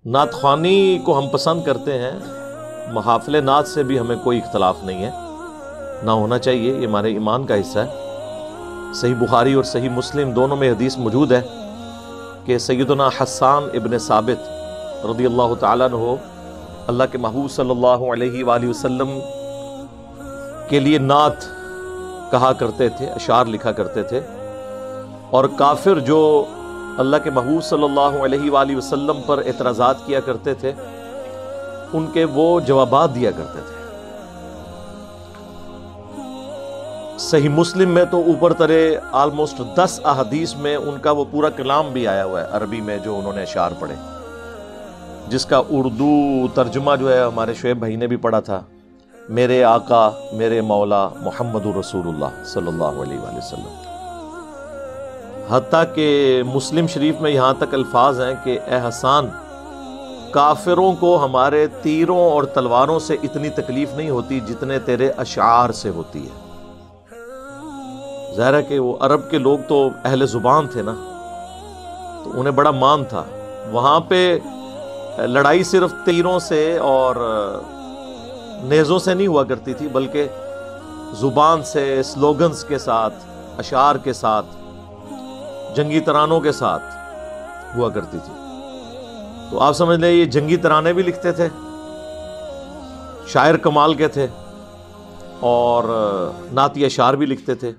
نعت خوانی کو ہم پسند کرتے ہیں، محافل نعت سے بھی ہمیں کوئی اختلاف نہیں ہے، نہ ہونا چاہیے، یہ ہمارے ایمان کا حصہ ہے۔ صحیح بخاری اور صحیح مسلم دونوں میں حدیث موجود ہے کہ سیدنا حسان ابن ثابت رضی اللہ تعالیٰ عنہ اللہ کے محبوب صلی اللہ علیہ وآلہ وسلم کے لیے نعت کہا کرتے تھے، اشعار لکھا کرتے تھے، اور کافر جو اللہ کے محبوب صلی اللہ علیہ وآلہ وسلم پر اعتراضات کیا کرتے تھے ان کے وہ جوابات دیا کرتے تھے۔ صحیح مسلم میں تو اوپر ترے آلموسٹ 10 احادیث میں ان کا وہ پورا کلام بھی آیا ہوا ہے عربی میں، جو انہوں نے اشعار پڑھے، جس کا اردو ترجمہ جو ہے ہمارے شعیب بھائی نے بھی پڑھا تھا، میرے آقا میرے مولا محمد رسول اللہ صلی اللہ علیہ وآلہ وسلم۔ حتیٰ کہ مسلم شریف میں یہاں تک الفاظ ہیں کہ اے حسان، کافروں کو ہمارے تیروں اور تلواروں سے اتنی تکلیف نہیں ہوتی جتنے تیرے اشعار سے ہوتی ہے۔ ظاہر ہے کہ وہ عرب کے لوگ تو اہل زبان تھے نا، تو انہیں بڑا مان تھا، وہاں پہ لڑائی صرف تیروں سے اور نیزوں سے نہیں ہوا کرتی تھی، بلکہ زبان سے، سلوگنز کے ساتھ، اشعار کے ساتھ، جنگی ترانوں کے ساتھ ہوا کرتی تھی۔ تو آپ سمجھ لیں یہ جنگی ترانے بھی لکھتے تھے، شاعر کمال کے تھے، اور نعتی اشعار بھی لکھتے تھے۔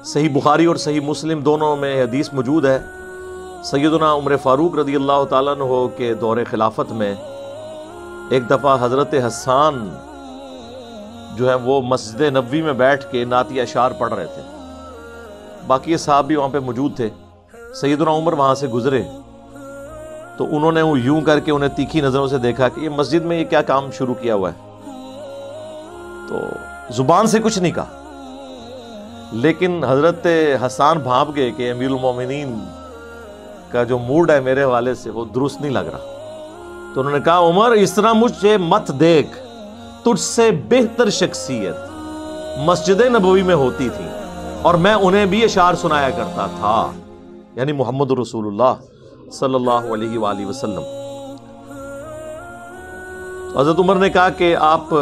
صحیح بخاری اور صحیح مسلم دونوں میں حدیث موجود ہے، سیدنا عمر فاروق رضی اللہ تعالیٰ عنہ کے دور خلافت میں ایک دفعہ حضرت حسان جو ہے وہ مسجد نبوی میں بیٹھ کے نعتی اشعار پڑھ رہے تھے، باقی صحابہ بھی وہاں پہ موجود تھے۔ سیدنا عمر وہاں سے گزرے تو انہوں نے یوں کر کے انہیں تیکھی نظروں سے دیکھا کہ یہ مسجد میں یہ کیا کام شروع کیا ہوا ہے، تو زبان سے کچھ نہیں کہا، لیکن حضرت حسان بھانپ گئے کہ امیر المومنین کا جو موڈ ہے میرے حوالے سے وہ درست نہیں لگ رہا، تو انہوں نے کہا عمر اس طرح مجھے مت دیکھ، تجھ سے بہتر شخصیت مسجد نبوی میں ہوتی تھی اور میں انہیں بھی اشعار سنایا کرتا تھا، یعنی محمد رسول اللہ صلی اللہ علیہ وآلہ وسلم۔ حضرت عمر نے کہا کہ آپ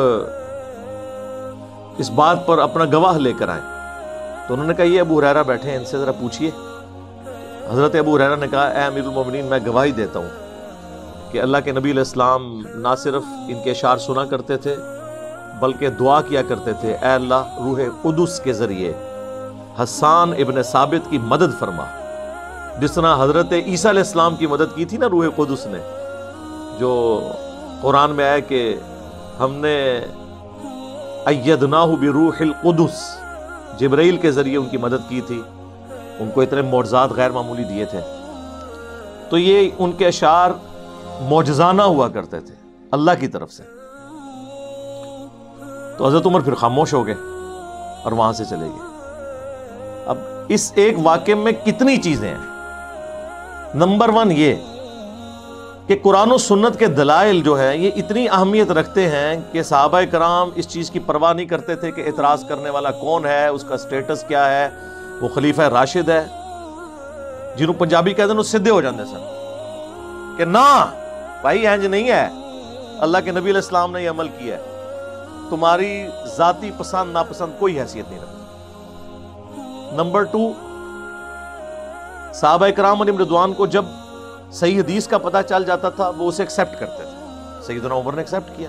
اس بات پر اپنا گواہ لے کر آئیں، تو انہوں نے کہا یہ ابو ہریرہ بیٹھے ہیں، ان سے ذرا پوچھئے۔ حضرت ابو ہریرہ نے کہا اے امیر المومنین، میں گواہی دیتا ہوں کہ اللہ کے نبی علیہ السلام نہ صرف ان کے اشعار سنا کرتے تھے بلکہ دعا کیا کرتے تھے، اے اللہ روح قدس کے ذریعے حسان ابن ثابت کی مدد فرما، جس طرح حضرت عیسیٰ علیہ السلام کی مدد کی تھی نا روح قدس نے، جو قرآن میں آیا کہ ہم نے ایدناہ بروح القدس، جبرائیل کے ذریعے ان کی مدد کی تھی، ان کو اتنے معجزات غیر معمولی دیے تھے۔ تو یہ ان کے اشعار معجزانہ ہوا کرتے تھے اللہ کی طرف سے۔ تو حضرت عمر پھر خاموش ہو گئے اور وہاں سے چلے گئے۔ اب اس ایک واقعے میں کتنی چیزیں ہیں۔ نمبر 1 یہ کہ قرآن و سنت کے دلائل جو ہے یہ اتنی اہمیت رکھتے ہیں کہ صحابہ کرام اس چیز کی پرواہ نہیں کرتے تھے کہ اعتراض کرنے والا کون ہے، اس کا سٹیٹس کیا ہے، وہ خلیفہ راشد ہے، جنہوں پنجابی کہتے ہیں سدھے ہو جاندے سن کہ نہ بھائی انج نہیں ہے، اللہ کے نبی علیہ السلام نے یہ عمل کیا ہے، تمہاری ذاتی پسند ناپسند کوئی حیثیت نہیں رکھتی۔ نمبر 2، صحابہ کرام علیہم رضوان کو جب صحیح حدیث کا پتہ چل جاتا تھا وہ اسے ایکسیپٹ کرتے تھے، سیدنا عمر نے ایکسیپٹ کیا۔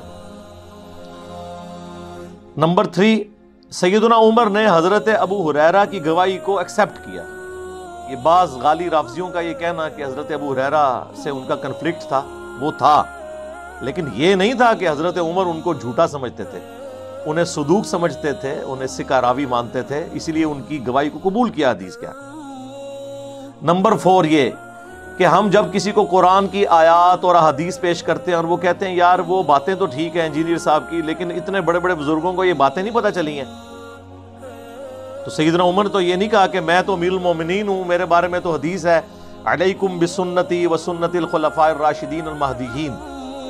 نمبر 3، سیدنا عمر نے حضرت ابو ہریرہ کی گواہی کو ایکسیپٹ کیا۔ یہ بعض غالی رافضیوں کا یہ کہنا کہ حضرت ابو ہریرہ سے ان کا کنفلکٹ تھا، وہ تھا، لیکن یہ نہیں تھا کہ حضرت عمر ان کو جھوٹا سمجھتے تھے، انہیں صدوق سمجھتے تھے، انہیں ثقہ راوی مانتے تھے، اسی لیے ان کی گواہی کو قبول کیا حدیث کیا۔ نمبر 4 یہ کہ ہم جب کسی کو قرآن کی آیات اور احادیث پیش کرتے ہیں اور وہ کہتے ہیں یار وہ باتیں تو ٹھیک ہیں انجینئر صاحب کی، لیکن اتنے بڑے بڑے بزرگوں کو یہ باتیں نہیں پتہ چلی ہیں، تو سیدنا عمر تو یہ نہیں کہا کہ میں تو امیر المومنین ہوں، میرے بارے میں تو حدیث ہے علیکم بسنتی وسنت الخلفاء الراشدین المہدیین،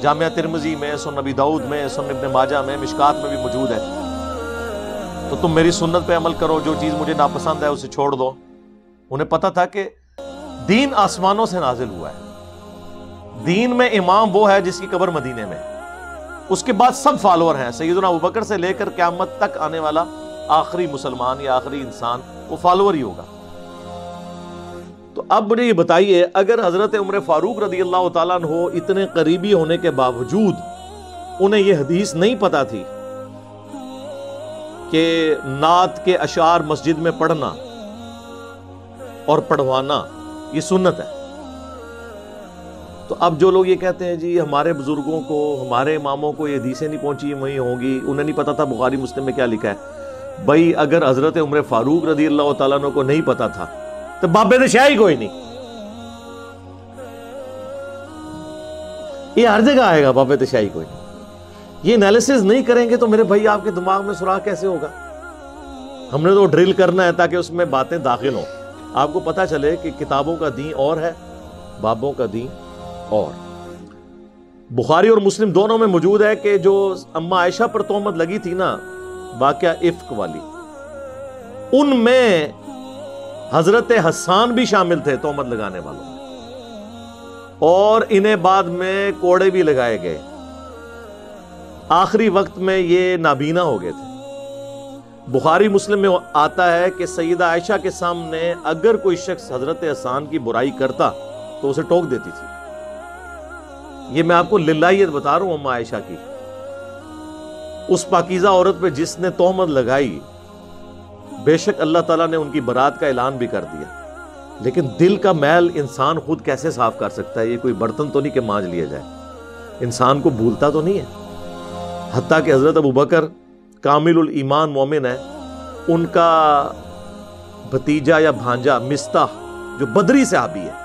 جامعہ ترمذی میں، سنن ابی داؤد میں، سنن ابن ماجہ میں، مشکات میں بھی موجود ہے، تو تم میری سنت پہ عمل کرو، جو چیز مجھے ناپسند ہے اسے چھوڑ دو۔ انہیں پتہ تھا کہ دین آسمانوں سے نازل ہوا ہے، دین میں امام وہ ہے جس کی قبر مدینے میں، اس کے بعد سب فالوور ہیں، سیدنا ابوبکر سے لے کر قیامت تک آنے والا آخری مسلمان یا آخری انسان وہ فالوور ہی ہوگا۔ تو اب مجھے یہ بتائیے، اگر حضرت عمر فاروق رضی اللہ تعالیٰ عنہ اتنے قریبی ہونے کے باوجود انہیں یہ حدیث نہیں پتا تھی کہ نعت کے اشعار مسجد میں پڑھنا اور پڑھوانا یہ سنت ہے، تو اب جو لوگ یہ کہتے ہیں جی ہمارے بزرگوں کو، ہمارے اماموں کو یہ حدیثیں نہیں پہنچی، وہی ہوں گی، انہیں نہیں پتا تھا بخاری مسلم میں کیا لکھا ہے۔ بھائی اگر حضرت عمر فاروق رضی اللہ تعالیٰ عنہ کو نہیں پتا تھا تو بابے دشاہ ہی کوئی نہیں، یہ ہر جگہ آئے گا، بابے دشاہ ہی کوئی نہیں۔ یہ انالیسز نہیں کریں گے تو میرے بھائی آپ کے دماغ میں سراغ کیسے ہوگا؟ ہم نے تو ڈرل کرنا ہے تاکہ اس میں باتیں داخل ہوں، آپ کو پتا چلے کہ کتابوں کا دین اور ہے، بابوں کا دین اور۔ بخاری اور مسلم دونوں میں موجود ہے کہ جو اما عائشہ پر تہمت لگی تھی نا، واقعہ افک والی، ان میں حضرت حسان بھی شامل تھے تہمت لگانے والوں میں، اور انہیں بعد میں کوڑے بھی لگائے گئے، آخری وقت میں یہ نابینا ہو گئے تھے۔ بخاری مسلم میں آتا ہے کہ سیدہ عائشہ کے سامنے اگر کوئی شخص حضرت حسان کی برائی کرتا تو اسے ٹوک دیتی تھی۔ یہ میں آپ کو للہیت بتا رہا ہوں اما عائشہ کی، اس پاکیزہ عورت پہ جس نے تہمت لگائی، بے شک اللہ تعالیٰ نے ان کی برات کا اعلان بھی کر دیا، لیکن دل کا میل انسان خود کیسے صاف کر سکتا ہے؟ یہ کوئی برتن تو نہیں کہ مانج لیا جائے، انسان کو بھولتا تو نہیں ہے۔ حتیٰ کہ حضرت ابوبکر کامل الایمان مومن ہے، ان کا بھتیجا یا بھانجا مستح جو بدری صحابی ہے،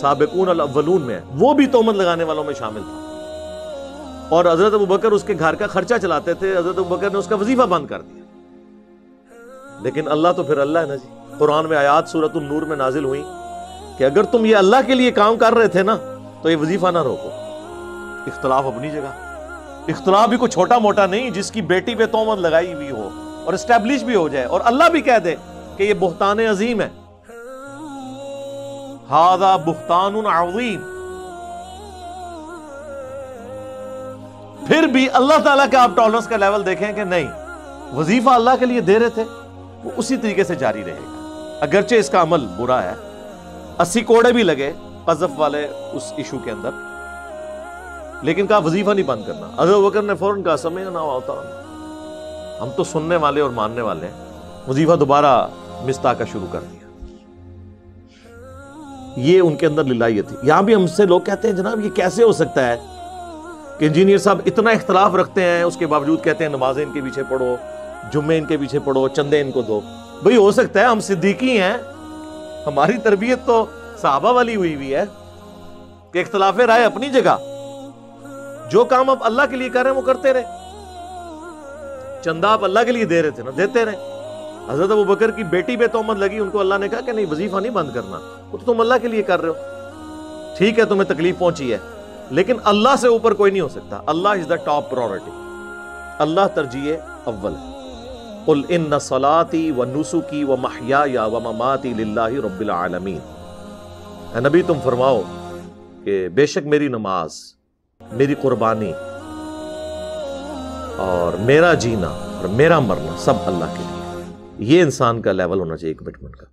سابقون الاولون میں ہے، وہ بھی تہمت لگانے والوں میں شامل تھا، اور حضرت ابوبکر اس کے گھر کا خرچہ چلاتے تھے، حضرت ابوبکر نے اس کا وظیفہ بند کر دیا۔ لیکن اللہ تو پھر اللہ ہے نا جی، قرآن میں آیات سورۃ النور میں نازل ہوئی کہ اگر تم یہ اللہ کے لیے کام کر رہے تھے نا تو یہ وظیفہ نہ روکو۔ اختلاف اپنی جگہ، اختلاف بھی کوئی چھوٹا موٹا نہیں، جس کی بیٹی پہ تہمت لگائی ہوئی ہو اور اسٹیبلش بھی ہو جائے اور اللہ بھی کہہ دے کہ یہ بہتان عظیم ہے، ھذا بہتان عظیم، پھر بھی اللہ تعالیٰ کا آپ ٹالرنس کا لیول دیکھیں کہ نہیں، وظیفہ اللہ کے لیے دے رہے تھے، وہ اسی طریقے سے جاری رہے گا، اگرچہ اس کا عمل برا ہے۔ 80 کوڑے بھی لگے قذف والے اس ایشو کے اندر، لیکن کہا وظیفہ نہیں بند کرنا۔ حضرت ابوبکر نے فوراً کہا سمعنا وأطعنا، ہم تو سننے والے اور ماننے والے ہیں، وظیفہ دوبارہ مستح کا شروع کر دیا۔ یہ ان کے اندر للہیت تھی۔ یہاں بھی ہم سے لوگ کہتے ہیں جناب یہ کیسے ہو سکتا ہے کہ انجینئر صاحب اتنا اختلاف رکھتے ہیں، اس کے باوجود کہتے ہیں نمازیں ان کے پیچھے پڑھو، جمعے ان کے پیچھے پڑھو، چندے ان کو دو۔ بھئی ہو سکتا ہے ہم صدیقی ہیں، ہماری تربیت تو صحابہ والی ہوئی ہے کہ اختلاف رائے اپنی جگہ، جو کام آپ اللہ کے لیے کر رہے ہیں وہ کرتے رہے، چندہ آپ اللہ کے لیے دے رہے تھے نا، دیتے رہے۔ حضرت ابوبکر کی بیٹی پہ تہمت لگی، ان کو اللہ نے کہا کہ نہیں وظیفہ نہیں بند کرنا، وہ تو تم اللہ کے لیے کر رہے ہو، ٹھیک ہے تمہیں تکلیف پہنچی ہے، لیکن اللہ سے اوپر کوئی نہیں ہو سکتا، اللہ از دا ٹاپ پرائورٹی، اللہ ترجیح اول ہے۔ قل ان صلاتي ونسكي ومحياي ومماتي لله رب العالمین، اے نبی تم فرماؤ کہ بے شک میری نماز، میری قربانی اور میرا جینا اور میرا مرنا سب اللہ کے لیے۔ یہ انسان کا لیول ہونا چاہیے کمٹمنٹ کا۔